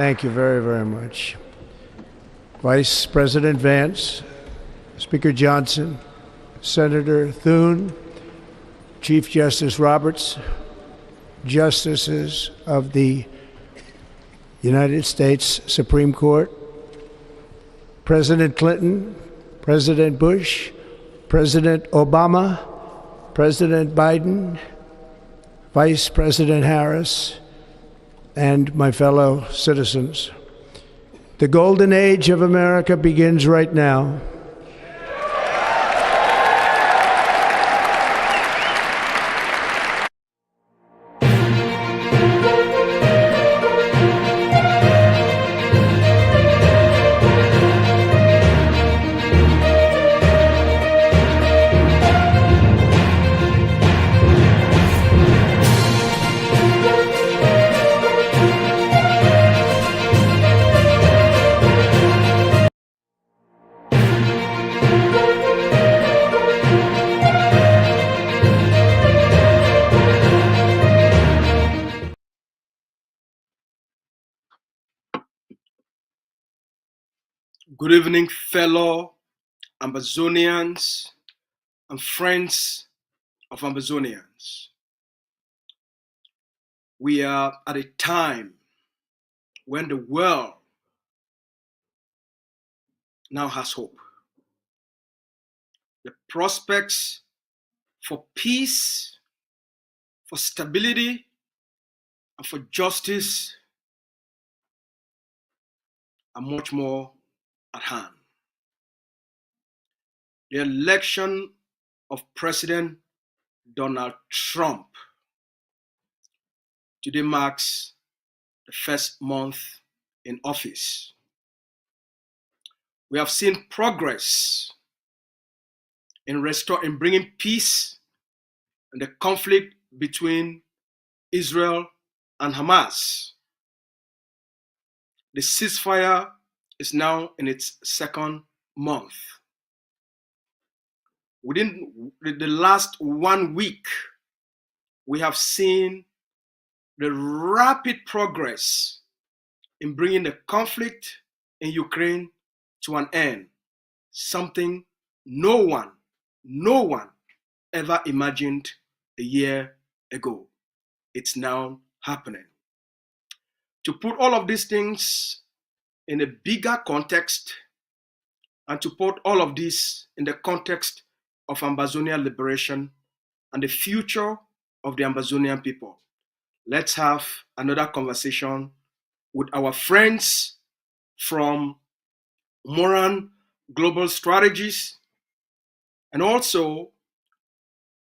Thank you very, very much. Vice President Vance, Speaker Johnson, Senator Thune, Chief Justice Roberts, Justices of the United States Supreme Court, President Clinton, President Bush, President Obama, President Biden, Vice President Harris, and my fellow citizens. The golden age of America begins right now. Good evening, fellow Ambazonians and friends of Ambazonians. We are at a time when the world now has hope. The prospects for peace, for stability, and for justice are much more at hand. The election of President Donald Trump today marks the first month in office. We have seen progress in bringing peace in the conflict between Israel and Hamas. The ceasefire is now in its second month. Within the last 1 week, we have seen the rapid progress in bringing the conflict in Ukraine to an end, something no one ever imagined a year ago. It's now happening. To put all of these things in a bigger context, and to put all of this in the context of Ambazonian liberation and the future of the Ambazonian people, let's have another conversation with our friends from Moran Global Strategies, and also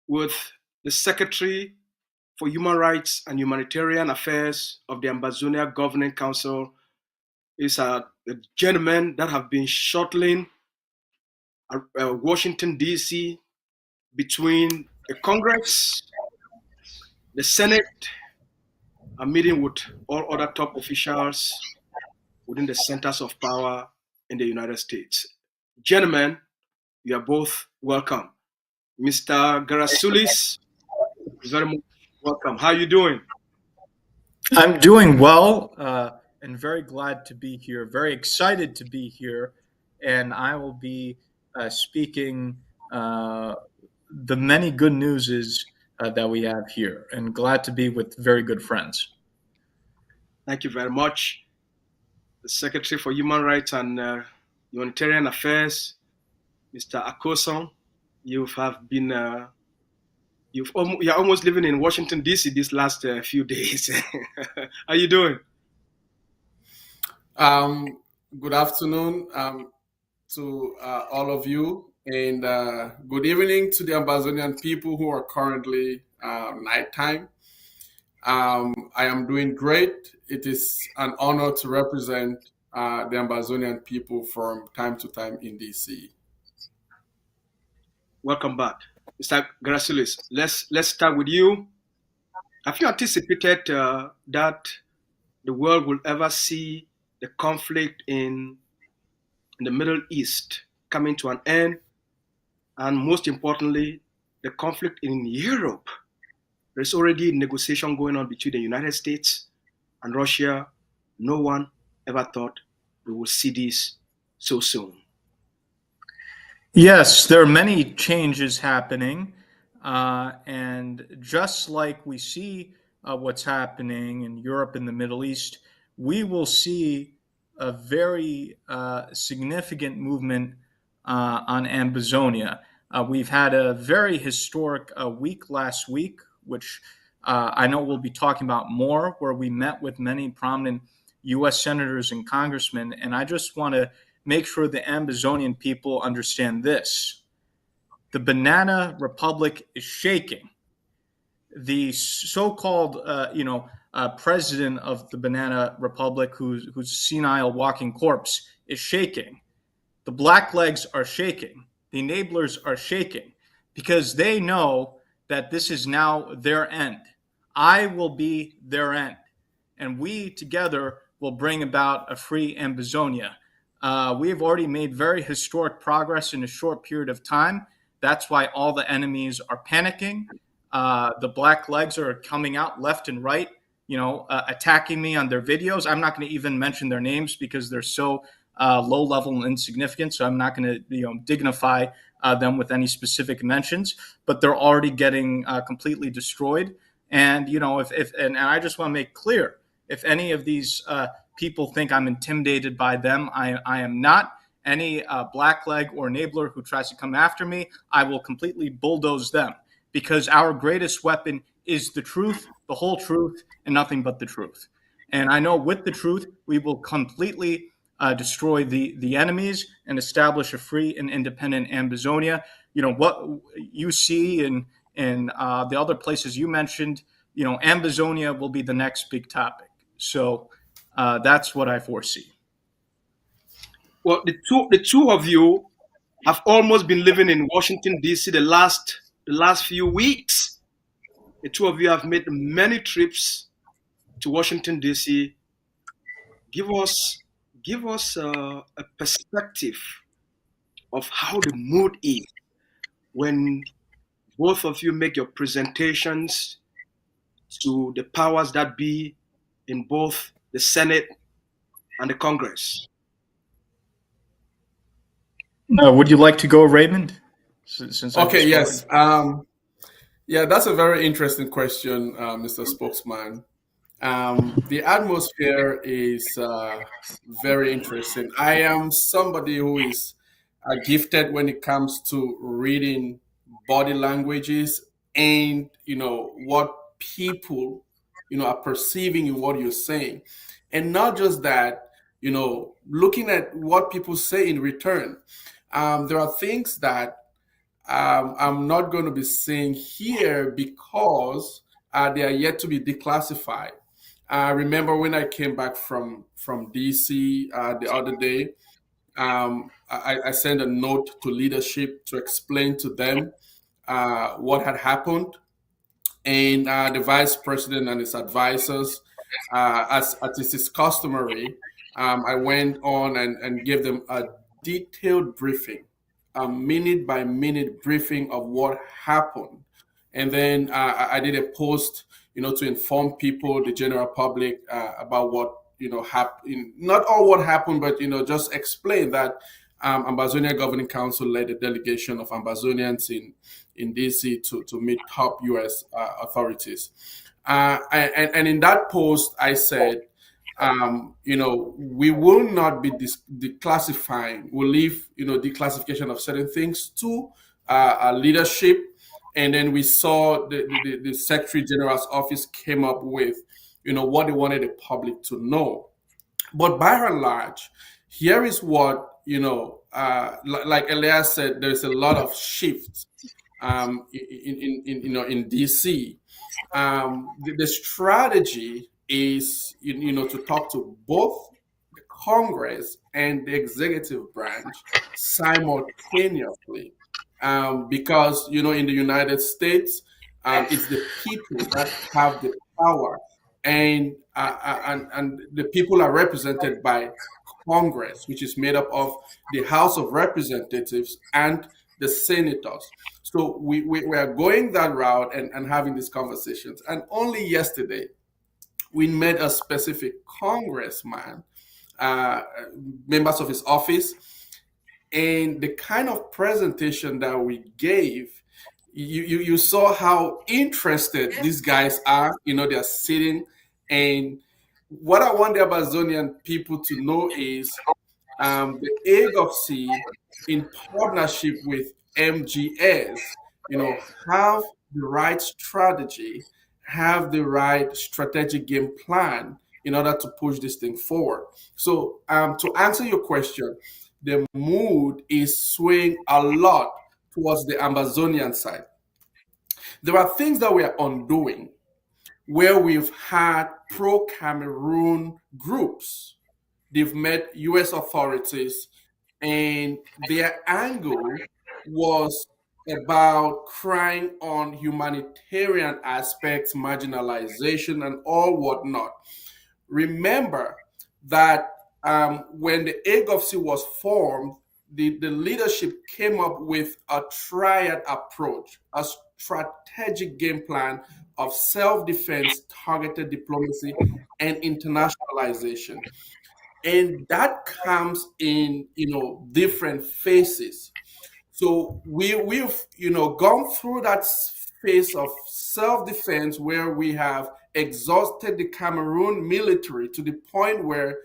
with the Secretary for Human Rights and Humanitarian Affairs of the Ambazonia Governing Council. Is a gentleman that have been shuttling Washington, D.C. between the Congress, the Senate, and meeting with all other top officials within the centers of power in the United States. Gentlemen, you are both welcome. Mr. Garasulis, very much welcome. How are you doing? I'm doing well. And very glad to be here, very excited to be here. And I will be speaking the many good news that we have here, and glad to be with very good friends. Thank you very much. The Secretary for Human Rights and Humanitarian Affairs, Mr. Akoson, you're almost living in Washington, D.C. these last few days. How are you doing? Good afternoon to all of you, and good evening to the Ambazonian people who are currently nighttime. I am doing great. It is an honor to represent the Ambazonian people from time to time in DC. Welcome back. Mr. Grasulis, let's start with you. Have you anticipated that the world will ever see the conflict in the Middle East coming to an end? And most importantly, the conflict in Europe. There's already negotiation going on between the United States and Russia. No one ever thought we would see this so soon. Yes, there are many changes happening. And just like we see what's happening in Europe and the Middle East, we will see a very significant movement on Ambazonia. We've had a very historic week last week, which I know we'll be talking about more, where we met with many prominent U.S. senators and congressmen. And I just want to make sure the Ambazonian people understand this. The Banana Republic is shaking. The so-called, president of the Banana Republic, who's a senile walking corpse, is shaking. The blacklegs are shaking. The enablers are shaking because they know that this is now their end. I will be their end. And we together will bring about a free Ambazonia. We have already made very historic progress in a short period of time. That's why all the enemies are panicking. The black legs are coming out left and right, attacking me on their videos. I'm not going to even mention their names because they're so low level and insignificant. So I'm not going to, dignify them with any specific mentions. But they're already getting completely destroyed. And and I just want to make clear, if any of these people think I'm intimidated by them, I am not. Any blackleg or enabler who tries to come after me, I will completely bulldoze them, because our greatest weapon is the truth, the whole truth, and nothing but the truth. And I know with the truth, we will completely destroy the enemies and establish a free and independent Ambazonia. What you see in the other places you mentioned, Ambazonia will be the next big topic. So that's what I foresee. Well, the two of you have almost been living in Washington, D.C. the last few weeks. The two of you have made many trips to Washington, D.C. Give us a perspective of how the mood is when both of you make your presentations to the powers that be in both the Senate and the Congress. Would you like to go, Raymond? Since okay, yes. Yeah, that's a very interesting question, Mr. Spokesman. The atmosphere is very interesting. I am somebody who is gifted when it comes to reading body languages and what people are perceiving in what you're saying, and not just that. Looking at what people say in return. There are things that I'm not going to be saying here because they are yet to be declassified. I remember when I came back from DC the other day, I sent a note to leadership to explain to them what had happened. And the vice president and his advisors, as it is customary, I went on and gave them a detailed briefing, a minute by minute briefing of what happened. And then I did a post, to inform people, the general public, about what happened. Not all what happened, but just explain that Ambazonia Governing Council led a delegation of Ambazonians in DC to meet top U.S. authorities. And in that post, I said, we will not be declassifying. We'll leave, declassification of certain things to leadership. And then we saw the Secretary General's office came up with, what they wanted the public to know. But by and large, here is what, like Elias said, there's a lot of shifts in DC. The strategy is, to talk to both the Congress and the executive branch simultaneously. Because, in the United States, it's the people that have the power, and the people are represented by Congress, which is made up of the House of Representatives and the senators. So we are going that route and having these conversations. And only yesterday, we met a specific congressman members of his office. And the kind of presentation that we gave, you saw how interested these guys are. They're sitting. And what I want the Ambazonian people to know is the AGovC, in partnership with MGS, have the right strategy, have the right strategic game plan in order to push this thing forward. So, to answer your question, the mood is swaying a lot towards the Ambazonian side. There are things that we are undoing where we've had pro Cameroon groups. They've met US authorities, and their angle was about crying on humanitarian aspects, marginalization, and all whatnot. Remember that when the AGovC was formed, the leadership came up with a triad approach, a strategic game plan of self-defense, targeted diplomacy, and internationalization. And that comes in different phases. So we've gone through that phase of self-defense where we have exhausted the Cameroon military to the point where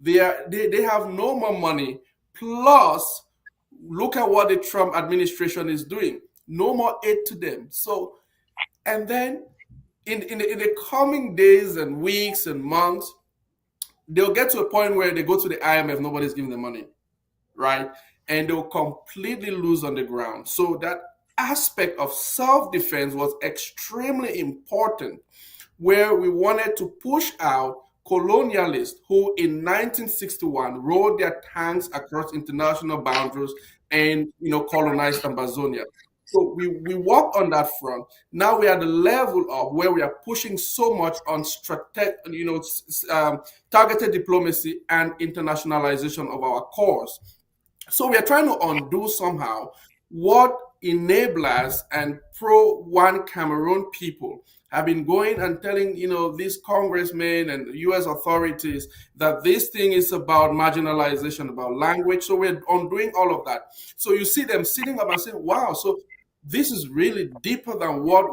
they have no more money. Plus, look at what the Trump administration is doing. No more aid to them. So, and then in the coming days and weeks and months, they'll get to a point where they go to the IMF, nobody's giving them money, right? And they'll completely lose on the ground. So that aspect of self-defense was extremely important, where we wanted to push out colonialists who in 1961 rode their tanks across international boundaries and colonized Ambazonia. So we work on that front. Now we are at the level of where we are pushing so much on targeted diplomacy and internationalization of our cause. So we are trying to undo somehow what enablers and pro-One Cameroon people have been going and telling, these congressmen and US authorities that this thing is about marginalization, about language. So we're undoing all of that. So you see them sitting up and saying, wow, so this is really deeper than what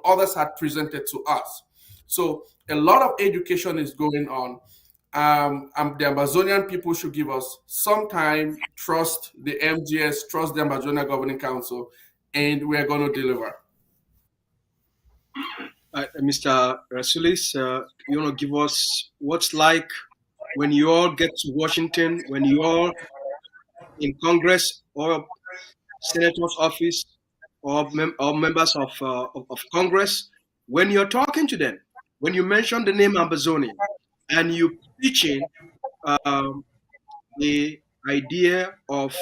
others had presented to us. So a lot of education is going on. The Ambazonian people should give us some time, trust the MGS, trust the Ambazonia Governing Council, and we are going to deliver. Mr. Rasulis, you want to give us what's like when you all get to Washington, when you all in Congress or Senator's office or members of Congress, when you're talking to them, when you mention the name Ambazonia and you pitching the idea of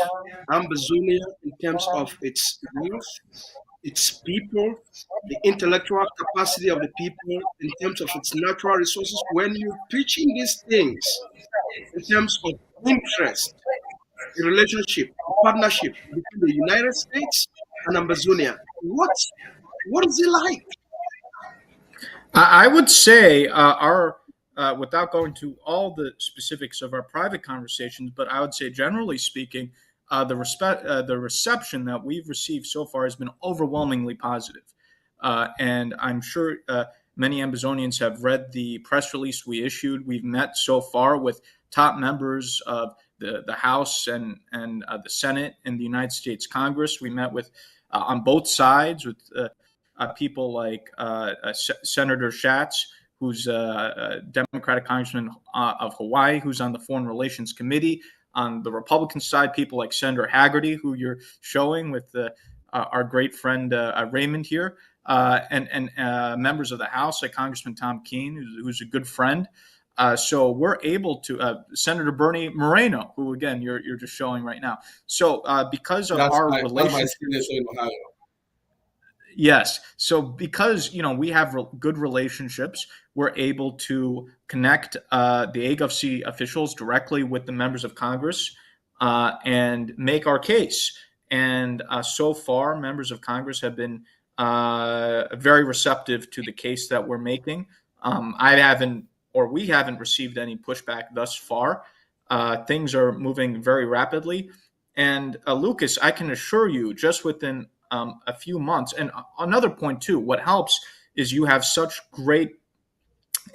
Ambazonia in terms of its youth, its people, the intellectual capacity of the people, in terms of its natural resources, when you're pitching these things in terms of interest, a relationship, a partnership between the United States and Ambazonia, what is it like? I would say without going to all the specifics of our private conversations, but I would say generally speaking, the reception that we've received so far has been overwhelmingly positive. And I'm sure many Ambazonians have read the press release we issued. We've met so far with top members of the House and the Senate and the United States Congress. We met with on both sides with people like Senator Schatz, who's a Democratic Congressman of Hawaii, who's on the Foreign Relations Committee. On the Republican side, people like Senator Haggerty, who you're showing with our great friend Raymond here, and members of the House like Congressman Tom Keene, who's a good friend. So we're able to Senator Bernie Moreno, who again you're just showing right now. So because of our relationship. Yes. So because, we have good relationships, we're able to connect the AGovC officials directly with the members of Congress and make our case. And so far, members of Congress have been very receptive to the case that we're making. We haven't received any pushback thus far. things are moving very rapidly. And Lucas, I can assure you, just within a few months, and another point too, what helps is you have such great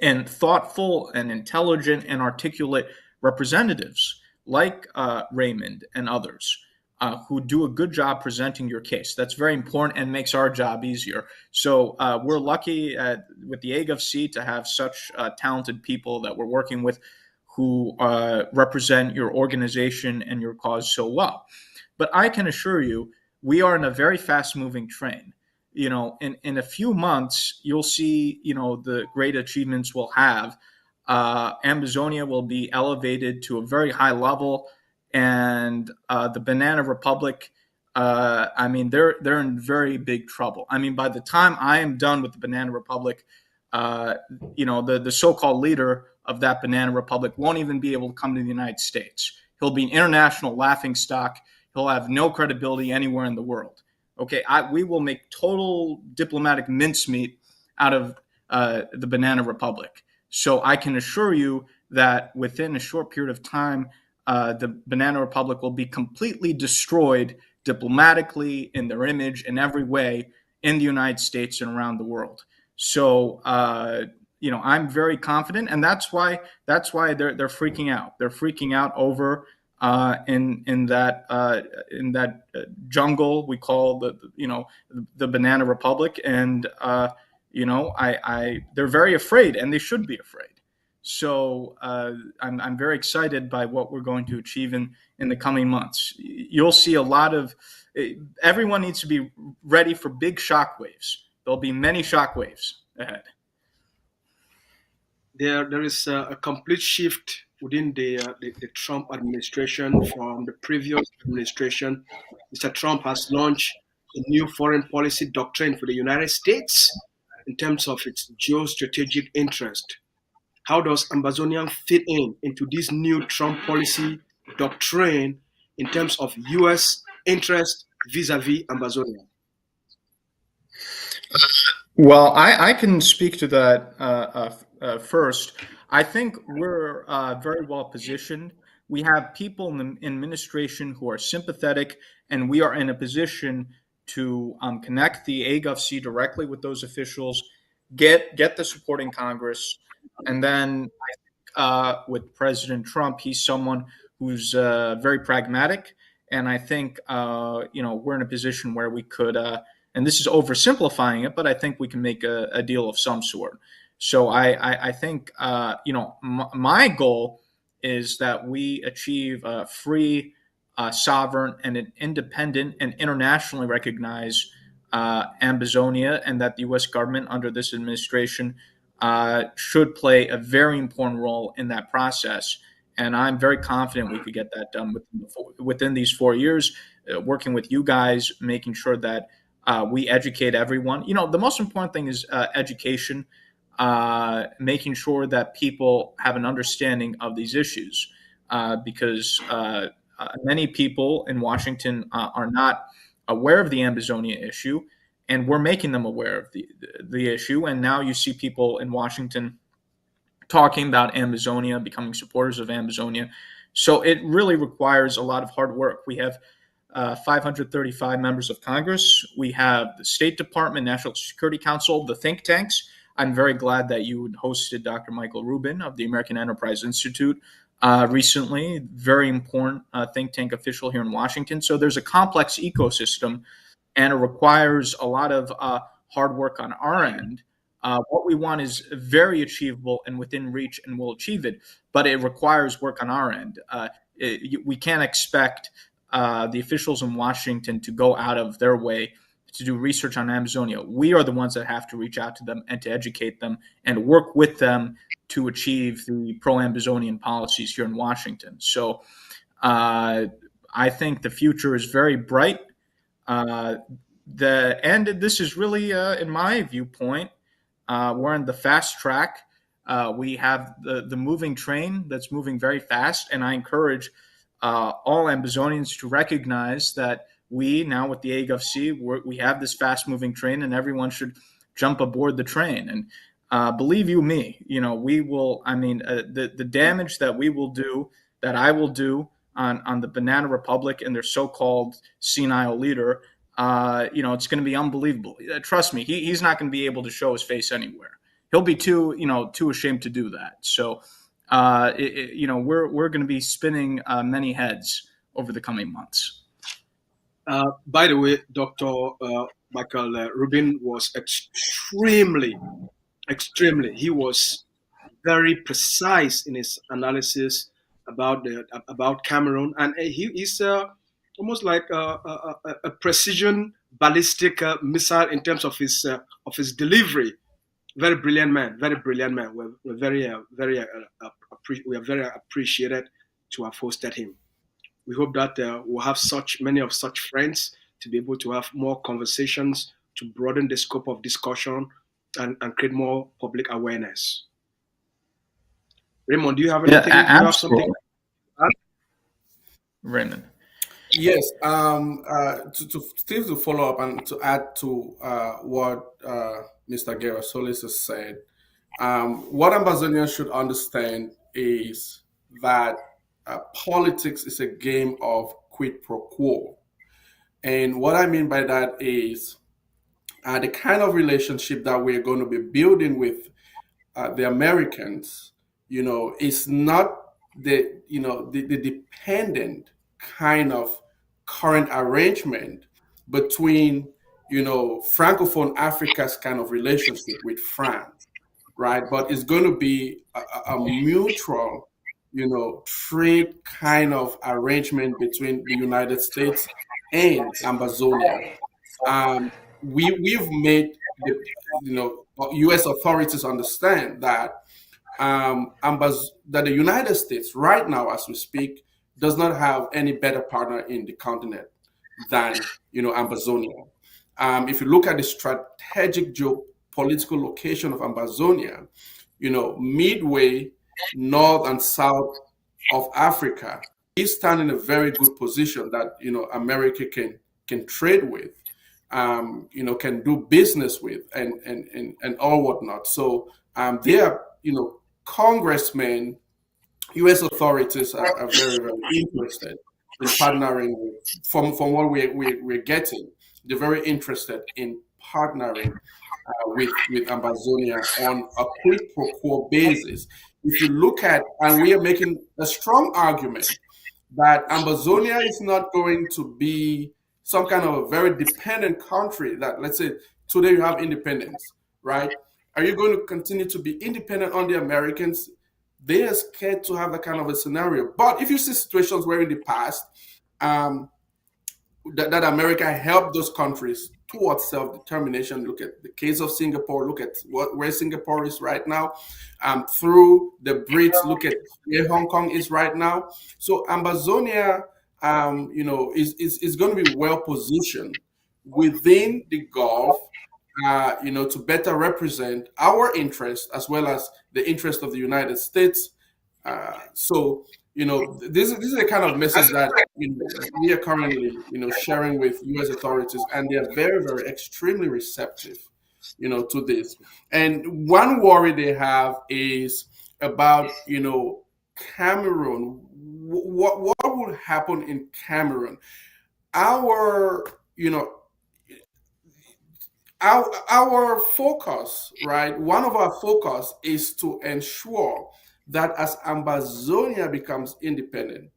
and thoughtful and intelligent and articulate representatives like Raymond and others who do a good job presenting your case. That's very important and makes our job easier. So we're lucky with the AGovC to have such talented people that we're working with who represent your organization and your cause so well. But I can assure you, we are in a very fast-moving train. In a few months, you'll see, the great achievements we'll have. Ambazonia will be elevated to a very high level, and the Banana Republic, they're in very big trouble. By the time I am done with the Banana Republic, the so-called leader of that Banana Republic won't even be able to come to the United States. He'll be an international laughingstock. He'll have no credibility anywhere in the world. Okay, we will make total diplomatic mincemeat out of the Banana Republic. So I can assure you that within a short period of time, the Banana Republic will be completely destroyed diplomatically, in their image, in every way, in the United States and around the world. So I'm very confident, and that's why they're freaking out. They're freaking out over in that jungle we call the Banana Republic, and they're very afraid, and they should be afraid. So I'm very excited by what we're going to achieve in the coming months. You'll see a lot of everyone needs to be ready for big shockwaves. There'll be many shockwaves ahead. There is a complete shift within the Trump administration from the previous administration. Mr. Trump has launched a new foreign policy doctrine for the United States in terms of its geostrategic interest. How does Ambazonian fit into this new Trump policy doctrine in terms of U.S. interest vis-a-vis Ambazonia? Well, I can speak to that first. I think we're very well positioned. We have people in the administration who are sympathetic, and we are in a position to connect the AGovC directly with those officials, get the support in Congress, and then with President Trump, he's someone who's very pragmatic, and I think we're in a position where we could. And this is oversimplifying it, but I think we can make a deal of some sort. So I think, my goal is that we achieve a free, sovereign, and an independent and internationally recognized Ambazonia, and that the U.S. government under this administration should play a very important role in that process. And I'm very confident we could get that done within these 4 years, working with you guys, making sure that we educate everyone. The most important thing is education, making sure that people have an understanding of these issues, because many people in Washington are not aware of the Ambazonia issue, and we're making them aware of the issue. And now you see people in Washington talking about Ambazonia, becoming supporters of Ambazonia. So it really requires a lot of hard work. We have 535 members of Congress. We have the State Department, National Security Council, the think tanks. I'm very glad that you hosted Dr. Michael Rubin of the American Enterprise Institute recently, very important think tank official here in Washington. So there's a complex ecosystem, and it requires a lot of hard work on our end. What we want is very achievable and within reach, and we'll achieve it, but it requires work on our end. We can't expect the officials in Washington to go out of their way to do research on Ambazonia. We are the ones that have to reach out to them and to educate them and work with them to achieve the pro-Ambazonian policies here in Washington. So I think the future is very bright. This is really, in my viewpoint, we're on the fast track. We have the moving train that's moving very fast, and I encourage all Ambazonians to recognize that we now with the AGovC, we have this fast-moving train, and everyone should jump aboard the train. And believe you me, we will. The damage that we will do that I will do on the Banana Republic and their so-called senile leader, it's going to be unbelievable. Trust me, he's not going to be able to show his face anywhere. He'll be too ashamed to do that. So, we're going to be spinning many heads over the coming months. By the way, Dr. Michael Rubin was extremely, he was very precise in his analysis about Cameroon, and he's almost like a precision ballistic missile in terms of his delivery. Very brilliant man. We're very we are very appreciated to have hosted him. We hope that we'll have many of such friends to be able to have more conversations to broaden the scope of discussion and create more public awareness. Raymond, do you have anything? Yeah, do you have something? Raymond. Yes. To follow up and to add to what Mr. Guerra Solis has said, what Ambazonians should understand is that politics is a game of quid pro quo. And what I mean by that is the kind of relationship that we're going to be building with the Americans, is not the dependent kind of current arrangement between, Francophone Africa's kind of relationship with France, right? But it's going to be a mutual, trade kind of arrangement between the United States and Ambazonia. We've made the U.S. authorities understand that that the United States right now, as we speak, does not have any better partner in the continent than Ambazonia. If you look at the strategic geopolitical location of Ambazonia, midway north and south of Africa, is stand in a very good position that America can trade with, can do business with, and all whatnot. So they are, congressmen, U.S. authorities are very, very interested in partnering with, from what we're getting. They're very interested in partnering with Ambazonia on a quid pro quo basis. If you look at, and we are making a strong argument that Ambazonia is not going to be some kind of a very dependent country that, let's say, today you have independence, right? Are you going to continue to be independent on the Americans? They are scared to have that kind of a scenario. But if you see situations where in the past, that America helped those countries towards self-determination. Look at the case of Singapore. Look at where Singapore is right now. Through the Brits, look at where Hong Kong is right now. So Ambazonia, is going to be well positioned within the Gulf, to better represent our interest as well as the interest of the United States. This is the kind of message that we are currently, sharing with U.S. authorities, and they are very, very extremely receptive, to this. And one worry they have is about, Cameroon. What will happen in Cameroon? Our focus, right? One of our focus is to ensure that as Ambazonia becomes independent,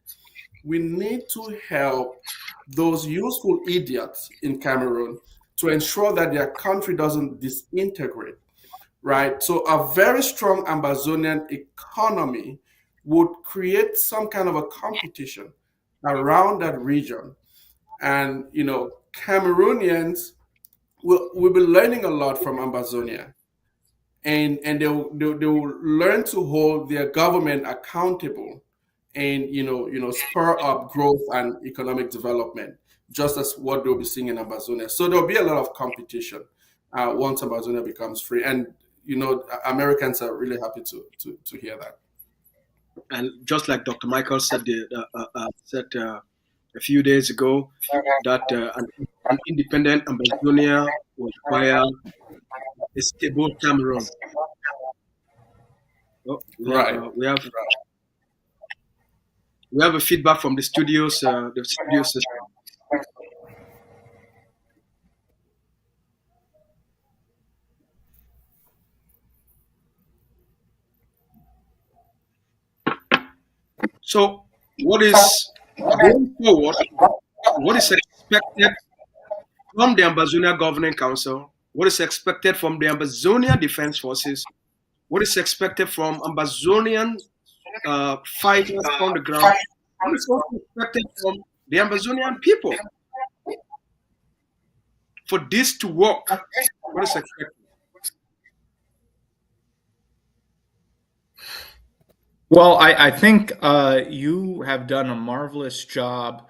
we need to help those useful idiots in Cameroon to ensure that their country doesn't disintegrate, right? So a very strong Ambazonian economy would create some kind of a competition around that region. And, Cameroonians will be learning a lot from Ambazonia. And they will learn to hold their government accountable and spur up growth and economic development, just as what they'll be seeing in Ambazonia. So there'll be a lot of competition once Ambazonia becomes free, and Americans are really happy to hear that. And just like Dr. Michael said a few days ago, that an independent Ambazonia will require a stable Cameroon. Right. We have We have a feedback from the studios, the studio system. So, what is going forward? What is expected from the Ambazonia Governing Council? What is expected from the Ambazonia Defense Forces? What is expected from Ambazonian fighters on the ground? What is also expected from the Ambazonian people for this to work? What is expected? Well, I think you have done a marvelous job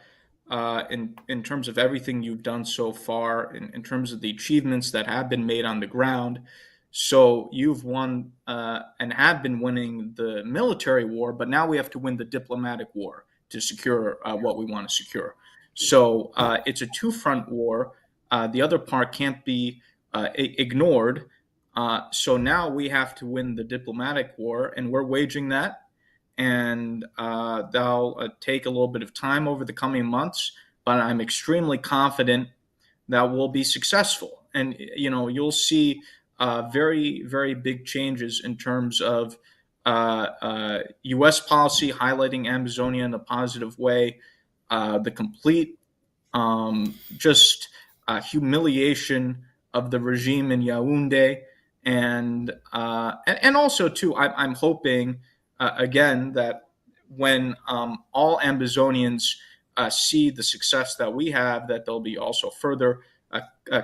in terms of everything you've done so far, in terms of the achievements that have been made on the ground. So you've won and have been winning the military war, but now we have to win the diplomatic war to secure what we want to secure. So it's a two-front war. The other part can't be ignored. So now we have to win the diplomatic war, and we're waging that. And that'll take a little bit of time over the coming months, but I'm extremely confident that we'll be successful. And you'll see very, very big changes in terms of U.S. policy highlighting Ambazonia in a positive way, the complete just humiliation of the regime in Yaoundé, and also too, I'm hoping again that when all Ambazonians see the success that we have, that there'll be also further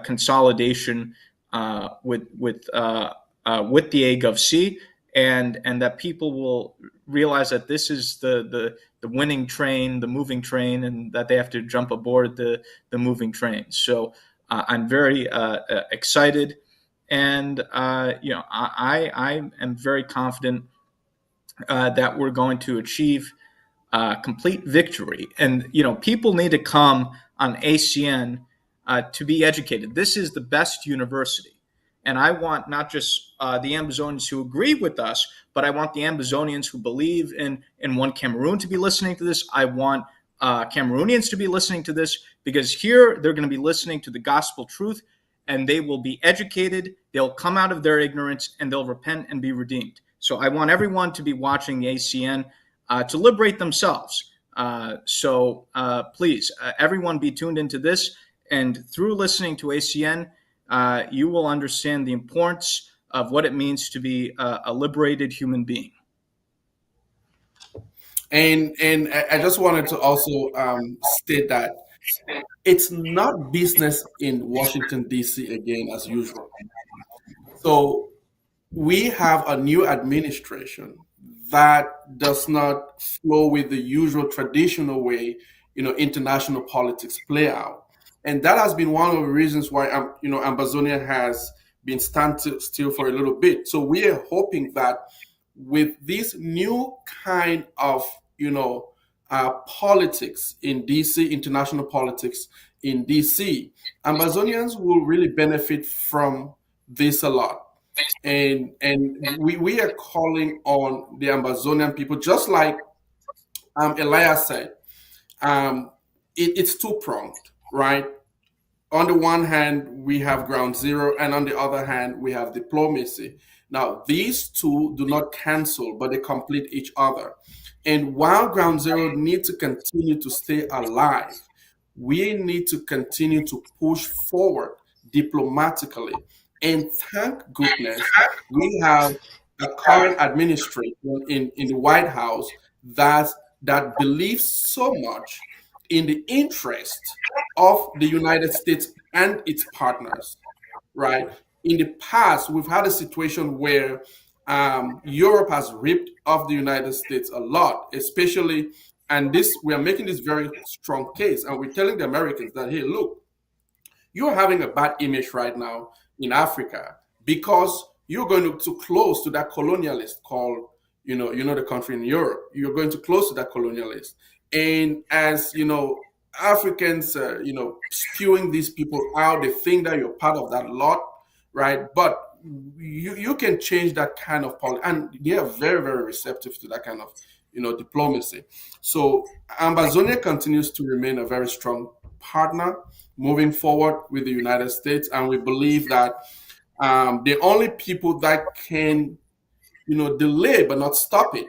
consolidation with the AGovC, and that people will realize that this is the winning train, the moving train, and that they have to jump aboard the moving train. So I'm very excited, and I am very confident that we're going to achieve complete victory. And people need to come on ACN to be educated. This is the best university. And I want not just the Ambazonians who agree with us, but I want the Ambazonians who believe in one Cameroon to be listening to this. I want Cameroonians to be listening to this, because here they're going to be listening to the gospel truth, and they will be educated. They'll come out of their ignorance, and they'll repent and be redeemed. So I want everyone to be watching the ACN to liberate themselves. So please, everyone be tuned into this. And through listening to ACN, you will understand the importance of what it means to be a liberated human being. And I just wanted to also state that it's not business in Washington, D.C. again as usual. So we have a new administration that does not flow with the usual traditional way, international politics play out. And that has been one of the reasons why, Ambazonia has been standing still for a little bit. So we are hoping that with this new kind of, politics in DC, international politics in DC, Ambazonians will really benefit from this a lot. And we are calling on the Ambazonian people, just like Elias said, it's two-pronged, right? On the one hand, we have ground zero, and on the other hand, we have diplomacy. Now, these two do not cancel, but they complete each other. And while ground zero needs to continue to stay alive, we need to continue to push forward diplomatically. And thank goodness we have a current administration in the White House that believes so much in the interest of the United States and its partners, right? In the past, we've had a situation where Europe has ripped off the United States a lot, especially, and we are making this very strong case, and we're telling the Americans that, hey, look, you're having a bad image right now in Africa because you're going too close to that colonialist called, the country in Europe. You're going too close to that colonialist. And as, Africans, spewing these people out, they think that you're part of that lot, right? But you can change that kind of policy. And they are very, very receptive to that kind of, diplomacy. So Ambazonia continues to remain a very strong partner moving forward with the United States, and we believe that the only people that can, delay but not stop it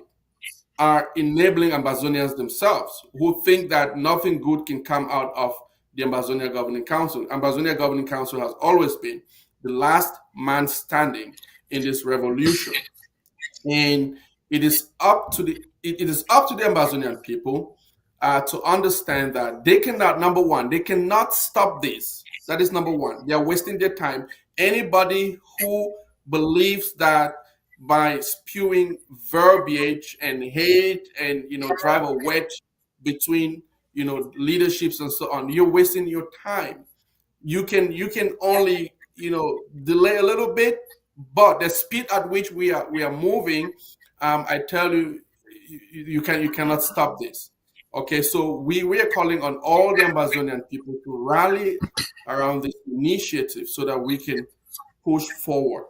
are enabling Ambazonians themselves, who think that nothing good can come out of the Ambazonia Governing Council. Ambazonia Governing Council has always been the last man standing in this revolution, and it is up to the Ambazonian people to understand that they cannot. Number one, they cannot stop this. That is number one. They are wasting their time. Anybody who believes that by spewing verbiage and hate and drive a wedge between leaderships and so on, you're wasting your time. You can only delay a little bit, but the speed at which we are moving, I tell you, you cannot stop this. Okay, so we are calling on all the Ambazonian people to rally around this initiative so that we can push forward.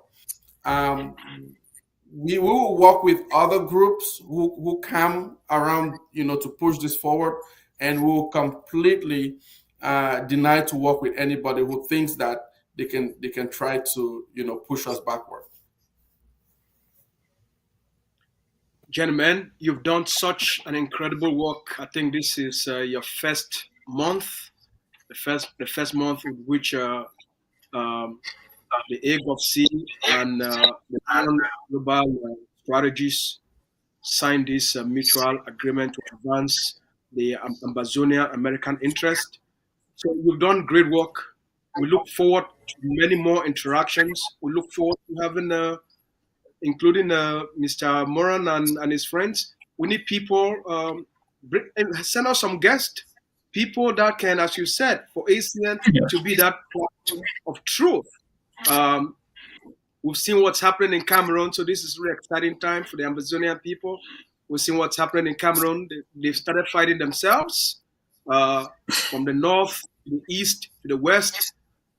We will work with other groups who come around, to push this forward, and we'll completely deny to work with anybody who thinks that they can try to, push us backward. Gentlemen, you've done such an incredible work. I think this is your first month, the first month in which the AGovC and the global strategies signed this mutual agreement to advance the Ambazonia American interest. So you've done great work. We look forward to many more interactions. We look forward to having, including Mr. Moran and his friends. We need people, send us some guests, people that can, as you said, for ASEAN to be that platform of truth. We've seen what's happening in Cameroon, so this is a really exciting time for the Ambazonian people. We've seen what's happening in Cameroon. They've started fighting themselves from the north to the east to the west.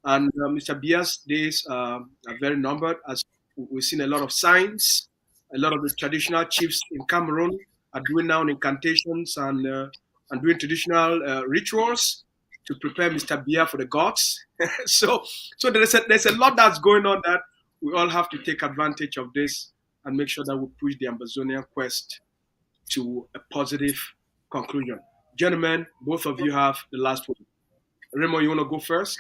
And Mr. Bia's days are very numbered, as we've seen a lot of signs. A lot of the traditional chiefs in Cameroon are doing now incantations and doing traditional rituals to prepare Mr. Bia for the gods. so there's a lot that's going on that we all have to take advantage of this and make sure that we push the Ambazonian quest to a positive conclusion. Gentlemen, both of you have the last word. Remo, you want to go first?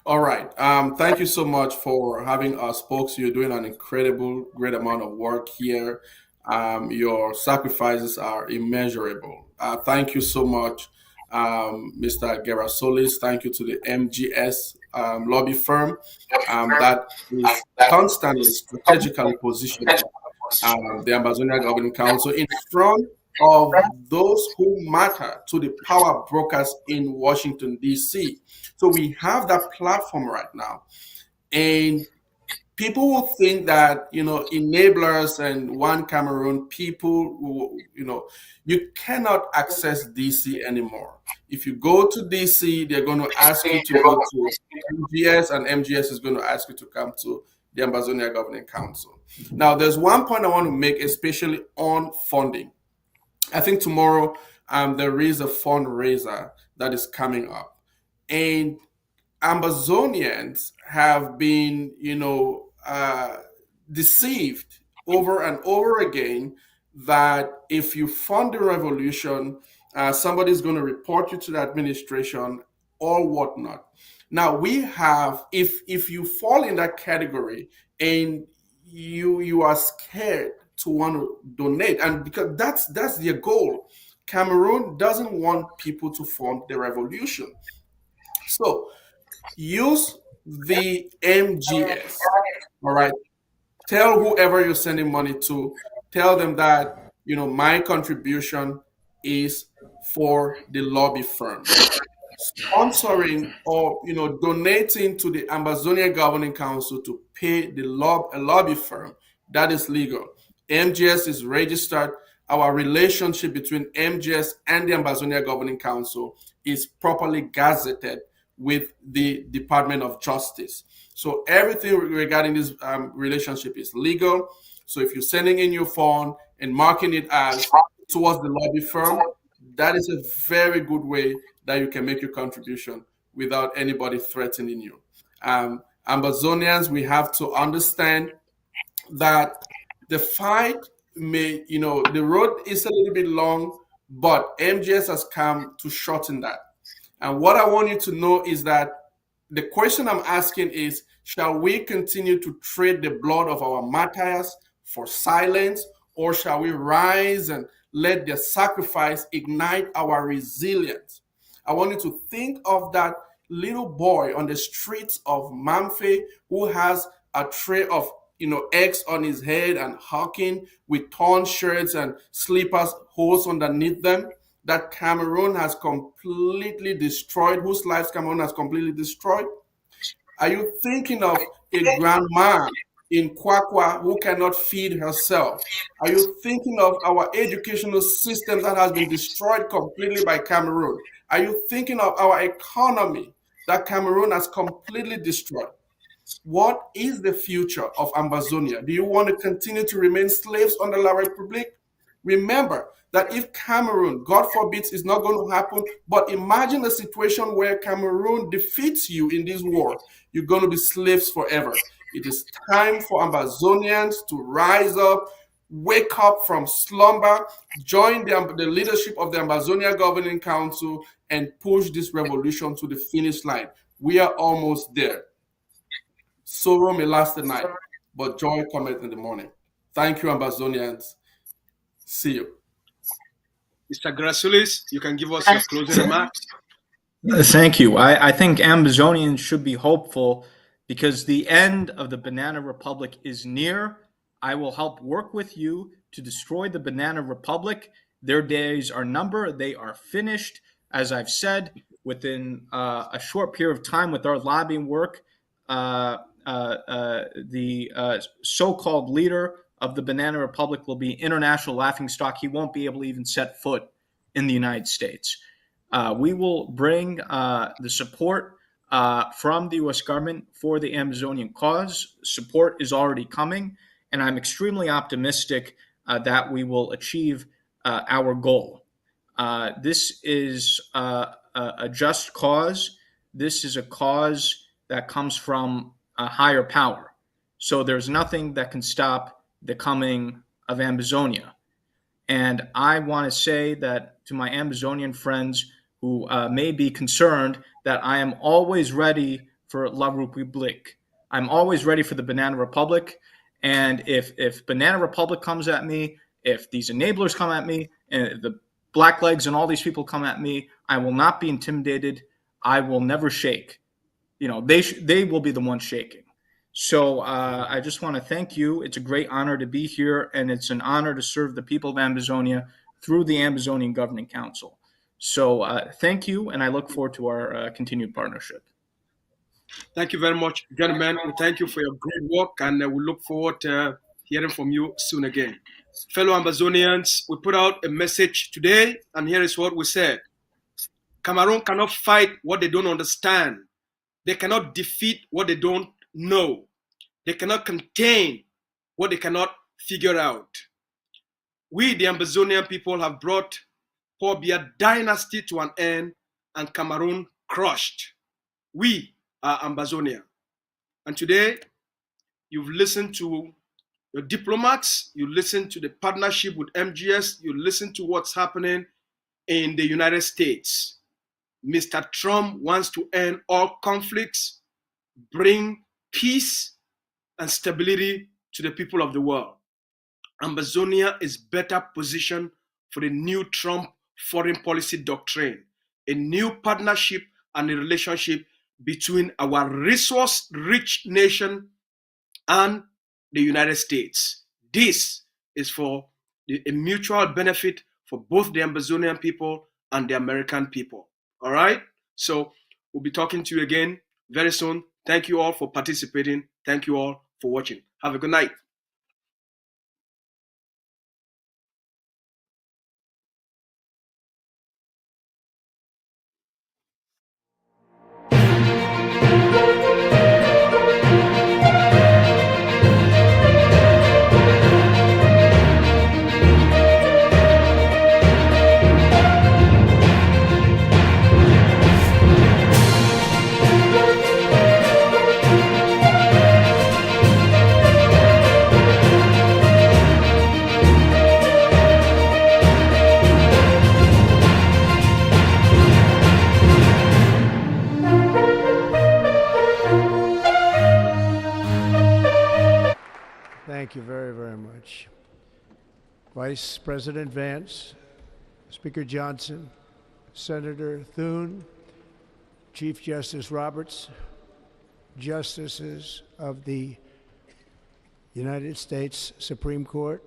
All right. Thank you so much for having us, folks. You're doing an incredible, great amount of work here. Your sacrifices are immeasurable. Thank you so much, Mr. Gerasolis. Thank you to the MGS lobby firm that is constantly strategically positioned the Ambazonia Governing Council in front of those who matter to the power brokers in Washington, D.C. So we have that platform right now. And people will think that, enablers and One Cameroon people, you cannot access DC anymore. If you go to DC, they're going to ask you to go to MGS, and MGS is going to ask you to come to the Ambazonia Governing Council. Now, there's one point I want to make, especially on funding. I think tomorrow there is a fundraiser that is coming up. And Ambazonians have been, deceived over and over again that if you fund the revolution, somebody's going to report you to the administration or whatnot. Now we have, if you fall in that category and you are scared to want to donate, and because that's their goal. Cameroon doesn't want people to fund the revolution. So use the MGS. All right. Tell whoever you're sending money to, tell them that, my contribution is for the lobby firm. Sponsoring or, donating to the Ambazonian Governing Council to pay a lobby firm, that is legal. MGS is registered. Our relationship between MGS and the Ambazonia Governing Council is properly gazetted with the Department of Justice. So everything regarding this relationship is legal. So if you're sending in your fund, and marking it as towards the lobby firm, that is a very good way that you can make your contribution without anybody threatening you. Ambazonians, we have to understand that the fight may, the road is a little bit long, but MGS has come to shorten that. And what I want you to know is that the question I'm asking is, shall we continue to trade the blood of our martyrs for silence, or shall we rise and let their sacrifice ignite our resilience? I want you to think of that little boy on the streets of Mamfe who has a tray of eggs on his head and hawking with torn shirts and slippers, holes underneath them, that Cameroon has completely destroyed, whose lives Cameroon has completely destroyed? Are you thinking of a grandma in Kwakwa who cannot feed herself? Are you thinking of our educational system that has been destroyed completely by Cameroon? Are you thinking of our economy that Cameroon has completely destroyed? What is the future of Ambazonia? Do you want to continue to remain slaves under La République? Remember that if Cameroon, God forbid, is not going to happen, but imagine a situation where Cameroon defeats you in this war, you're going to be slaves forever. It is time for Ambazonians to rise up, wake up from slumber, join the leadership of the Ambazonia Governing Council, and push this revolution to the finish line. We are almost there. Sorrow may last the night, but joy cometh in the morning. Thank you, Ambazonians. See you. Mr. Grasulis, you can give us your closing remarks. Thank you. I think Ambazonians should be hopeful because the end of the Banana Republic is near. I will help work with you to destroy the Banana Republic. Their days are numbered. They are finished. As I've said, within a short period of time with our lobbying work, the so-called leader of the Banana Republic will be international laughingstock. He won't be able to even set foot in the United States. We will bring the support from the U.S. government for the Ambazonian cause. Support is already coming, and I'm extremely optimistic that we will achieve our goal. This is a just cause. This is a cause that comes from a higher power. So there's nothing that can stop the coming of Ambazonia. And I want to say that to my Ambazonian friends who may be concerned that I am always ready for La République. I'm always ready for the Banana Republic. And if Banana Republic comes at me, if these enablers come at me, and the Blacklegs and all these people come at me, I will not be intimidated. I will never shake. They will be the ones shaking. So I just want to thank you. It's a great honor to be here, and it's an honor to serve the people of Ambazonia through the Ambazonian Governing Council. So thank you, and I look forward to our continued partnership. Thank you very much, gentlemen. We thank you for your great work, and we look forward to hearing from you soon again. Fellow Ambazonians, we put out a message today, and here is what we said. Cameroon cannot fight what they don't understand. They cannot defeat what they don't know. They cannot contain what they cannot figure out. We, the Ambazonian people, have brought Paul Biya dynasty to an end and Cameroon crushed. We are Ambazonia. And today, you've listened to your diplomats, you listened to the partnership with MGS, you listened to what's happening in the United States. Mr. Trump wants to end all conflicts, bring peace and stability to the people of the world. Ambazonia is better positioned for the new Trump foreign policy doctrine, a new partnership and a relationship between our resource-rich nation and the United States. This is for a mutual benefit for both the Ambazonian people and the American people. All right? So we'll be talking to you again very soon. Thank you all for participating. Thank you all for watching. Have a good night. Thank you very, very much. Vice President Vance, Speaker Johnson, Senator Thune, Chief Justice Roberts, Justices of the United States Supreme Court,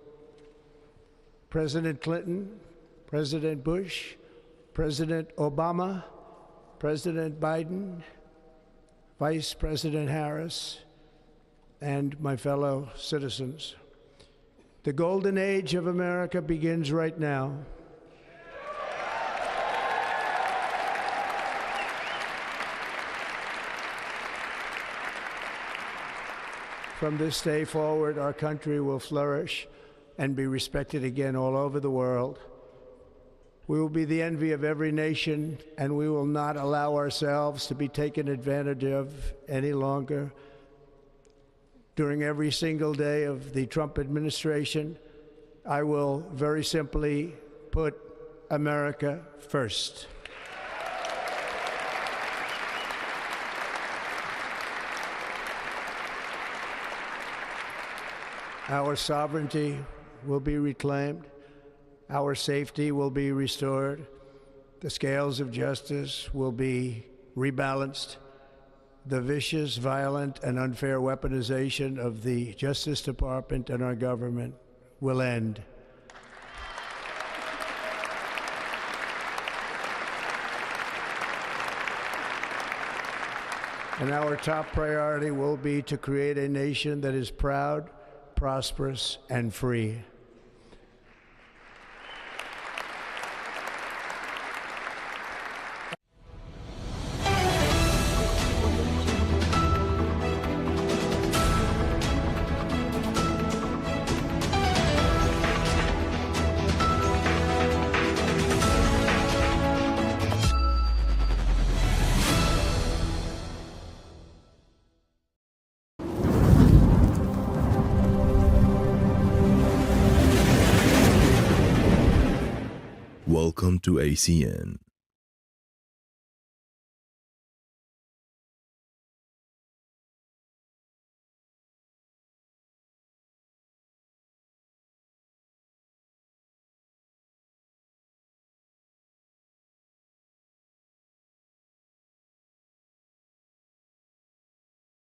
President Clinton, President Bush, President Obama, President Biden, Vice President Harris, and my fellow citizens. The golden age of America begins right now. From this day forward, our country will flourish and be respected again all over the world. We will be the envy of every nation, and we will not allow ourselves to be taken advantage of any longer. During every single day of the Trump administration, I will very simply put America first. Our sovereignty will be reclaimed. Our safety will be restored. The scales of justice will be rebalanced. The vicious, violent, and unfair weaponization of the Justice Department and our government will end. And our top priority will be to create a nation that is proud, prosperous, and free. Welcome to ACN.